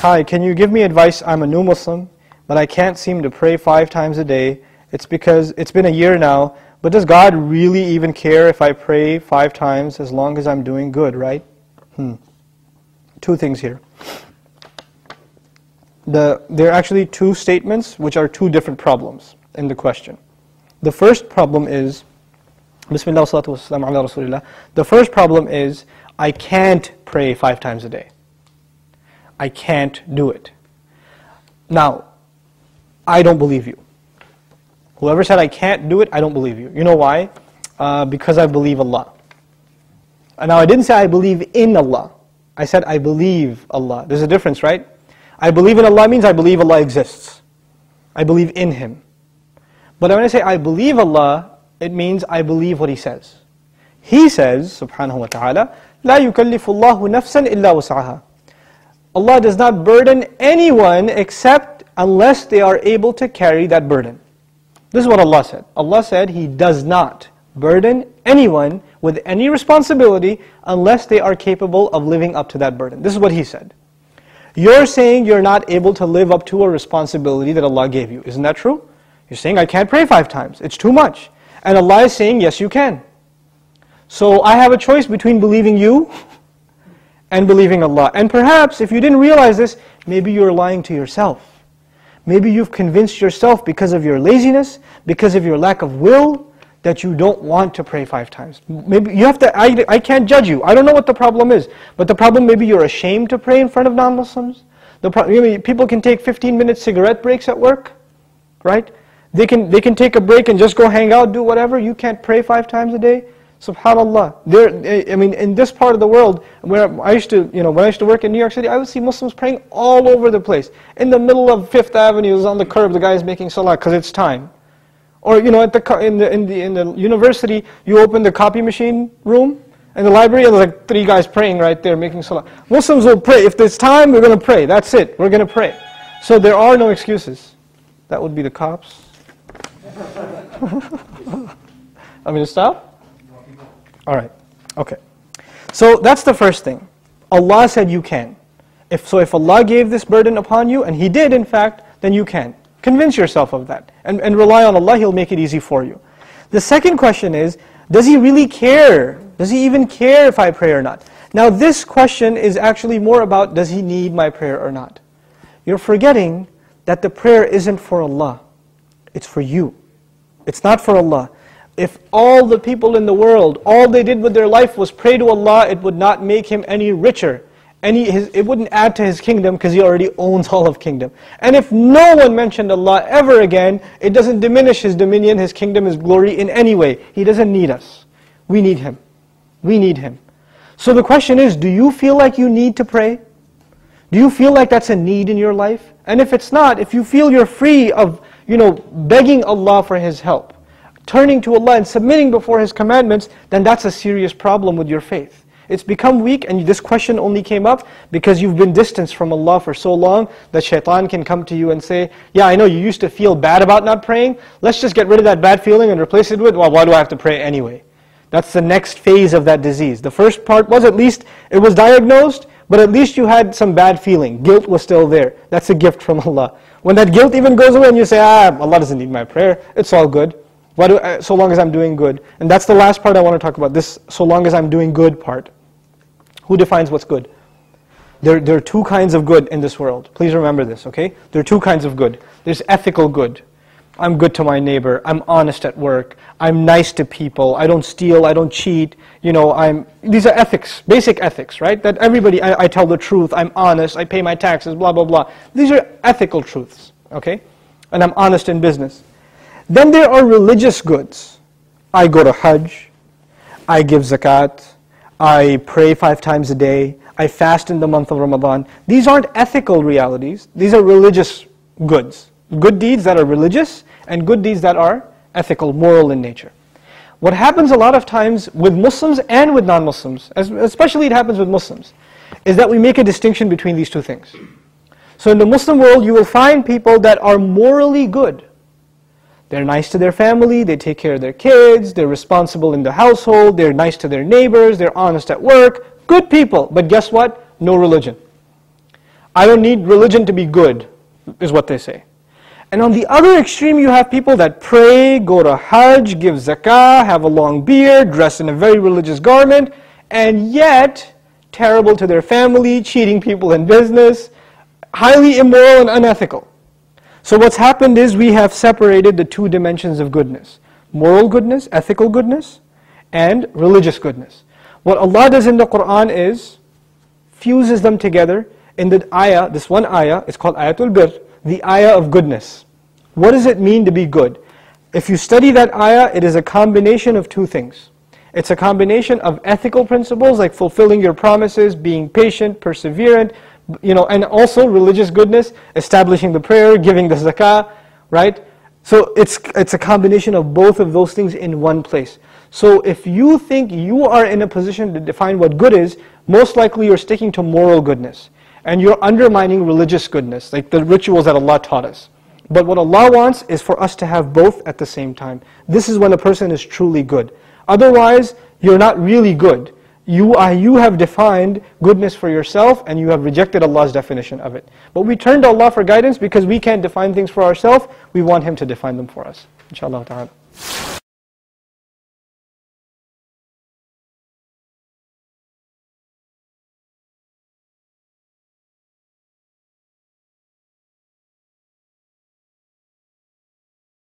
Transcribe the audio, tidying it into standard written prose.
Hi, can you give me advice? I'm a new Muslim, but I can't seem to pray 5 times a day. It's because it's been a year now, but does God really even care if I pray 5 times as long as I'm doing good, right? Two things here. There are actually 2 statements which are 2 different problems in the question. The first problem is, Bismillah wa salatu wa salam ala Rasulillah. The first problem is, I can't pray 5 times a day. I can't do it. Now, I don't believe you. Whoever said I can't do it, I don't believe you. You know why? Because I believe Allah. And now I didn't say I believe in Allah. I said I believe Allah. There's a difference, right? I believe in Allah means I believe Allah exists. I believe in Him. But when I say I believe Allah, it means I believe what He says. He says, subhanahu wa ta'ala, لا يكلف الله نفسا إلا وسعها. Allah does not burden anyone except unless they are able to carry that burden. This is what Allah said. Allah said He does not burden anyone with any responsibility unless they are capable of living up to that burden. This is what He said. You're saying you're not able to live up to a responsibility that Allah gave you. Isn't that true? You're saying, I can't pray 5 times. It's too much. And Allah is saying, yes, you can. So I have a choice between believing you and believing Allah. And perhaps, if you didn't realize this, maybe you're lying to yourself. Maybe you've convinced yourself because of your laziness, because of your lack of will, that you don't want to pray 5 times. Maybe you have to, I can't judge you. I don't know what the problem is. But the problem, maybe you're ashamed to pray in front of non-Muslims. People can take 15-minute cigarette breaks at work, right? They can take a break and just go hang out, do whatever. You can't pray 5 times a day. SubhanAllah. In this part of the world, where when I used to work in New York City, I would see Muslims praying all over the place. In the middle of 5th Avenue, on the curb, the guy is making salah because it's time. Or in the university, you open the copy machine room in the library, and there's like 3 guys praying right there, making salah. Muslims will pray. If there's time, we're going to pray. That's it. We're going to pray. So there are no excuses. That would be the cops. I mean, stop? All right. Okay. So that's the first thing. Allah said you can. If Allah gave this burden upon you, and He did in fact, then you can. Convince yourself of that. And rely on Allah, He'll make it easy for you. The second question is, does He really care? Does He even care if I pray or not? Now this question is actually more about, does He need my prayer or not? You're forgetting that the prayer isn't for Allah. It's for you. It's not for Allah. If all the people in the world, all they did with their life was pray to Allah, it would not make Him any richer. It wouldn't add to His kingdom because He already owns all of kingdom. And if no one mentioned Allah ever again, it doesn't diminish His dominion, His kingdom, His glory in any way. He doesn't need us. We need Him. We need Him. So the question is, do you feel like you need to pray? Do you feel like that's a need in your life? And if it's not, if you feel you're free of begging Allah for His help, turning to Allah and submitting before His commandments, then that's a serious problem with your faith. It's become weak, and this question only came up because you've been distanced from Allah for so long that shaitan can come to you and say, yeah, I know you used to feel bad about not praying, let's just get rid of that bad feeling and replace it with, well, why do I have to pray anyway? That's the next phase of that disease. The first part was, at least it was diagnosed, but at least you had some bad feeling. Guilt was still there. That's a gift from Allah. When that guilt even goes away and you say, Allah doesn't need my prayer, it's all good. So long as I'm doing good. And that's the last part I want to talk about, this so long as I'm doing good part. Who defines what's good? There are 2 kinds of good in this world. Please remember this, okay? There are 2 kinds of good. There's ethical good. I'm good to my neighbor. I'm honest at work. I'm nice to people. I don't steal. I don't cheat. These are ethics, basic ethics, right? That everybody, I tell the truth. I'm honest. I pay my taxes, blah, blah, blah. These are ethical truths, okay? And I'm honest in business. Then there are religious goods. I go to Hajj. I give zakat. I pray 5 times a day. I fast in the month of Ramadan. These aren't ethical realities. These are religious goods. Good deeds that are religious and good deeds that are ethical, moral in nature. What happens a lot of times with Muslims and with non-Muslims, especially it happens with Muslims, is that we make a distinction between these 2 things. So in the Muslim world, you will find people that are morally good. They're nice to their family, they take care of their kids, they're responsible in the household, they're nice to their neighbors, they're honest at work, good people. But guess what? No religion. I don't need religion to be good, is what they say. And on the other extreme, you have people that pray, go to Hajj, give zakah, have a long beard, dress in a very religious garment, and yet terrible to their family, cheating people in business, highly immoral and unethical. So what's happened is we have separated the two dimensions of goodness. Moral goodness, ethical goodness, and religious goodness. What Allah does in the Qur'an is, fuses them together in the ayah, this one ayah, it's called Ayatul Bir, the ayah of goodness. What does it mean to be good? If you study that ayah, it is a combination of two things. It's a combination of ethical principles like fulfilling your promises, being patient, perseverant, and also religious goodness, establishing the prayer, giving the zakah, right? So it's a combination of both of those things in one place. So if you think you are in a position to define what good is, most likely you're sticking to moral goodness. And you're undermining religious goodness, like the rituals that Allah taught us. But what Allah wants is for us to have both at the same time. This is when a person is truly good. Otherwise, you're not really good. You have defined goodness for yourself and you have rejected Allah's definition of it. But we turn to Allah for guidance because we can't define things for ourselves. We want Him to define them for us. Inshallah ta'ala.